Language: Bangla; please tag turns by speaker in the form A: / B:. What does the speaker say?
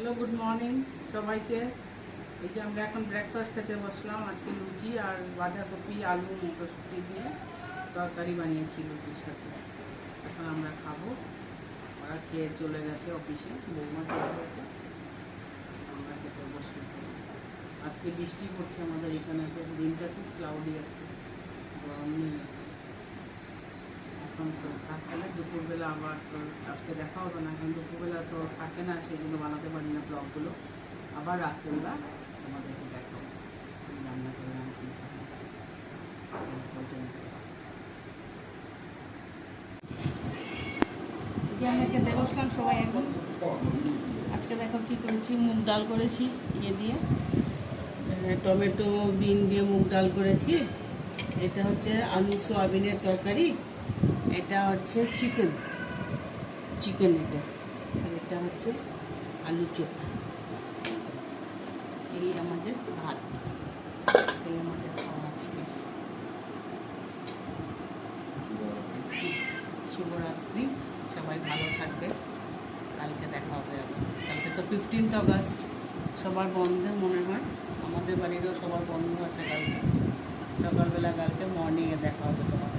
A: হ্যালো, গুড মর্নিং সবাইকে। এই যে আমরা এখন ব্রেকফাস্ট খেতে বসলাম। আজকে লুচি আর বাঁধাকপি, আলু, মটরশুঁটি দিয়ে তরকারি বানিয়েছি লুচির সাথে। এখন আমরা খাবো। ওরা খেয়ে চলে গেছে অফিসে, বৌমা চলে গেছে, আমরা খেতে বসে। আজকে বৃষ্টি পড়ছে আমাদের এখানে, দিনটা খুব ক্লাউডি আছে, গরম নেই। এখন তো থাকে না, দুপুরবেলা আবার তো আজকে দেখা হবে না, এখন দুপুরবেলা তো থাকে না, সেই জন্য বানাতে পারি না ব্লগগুলো। আবার রাত্রেবেলা আমাদেরকে দেখাবো রান্না করে আমি কী খাবো। আমরা খেতে বসলাম সবাই এখন। আজকে দেখো কী করেছি, মুগ ডাল করেছি ইয়ে দিয়ে, টমেটো বিন দিয়ে মুগ ডাল করেছি। এটা হচ্ছে আলু সোয়াবিনের তরকারি, এটা হচ্ছে চিকেন এটা, আর এটা হচ্ছে আলু চোখা। এই আমাদের ভাত, এই আমাদের খাওয়া আজকে। শুভরাত্রি, সবাই ভালো থাকবে। কালকে দেখা হবে আবার। কালকে তো 15th অগাস্ট, সবার বন্ধ মনে হয়, আমাদের বাড়িরও সবার বন্ধ আছে কালকে। সকালবেলা কালকে মর্নিংয়ে দেখা হবে তোমার।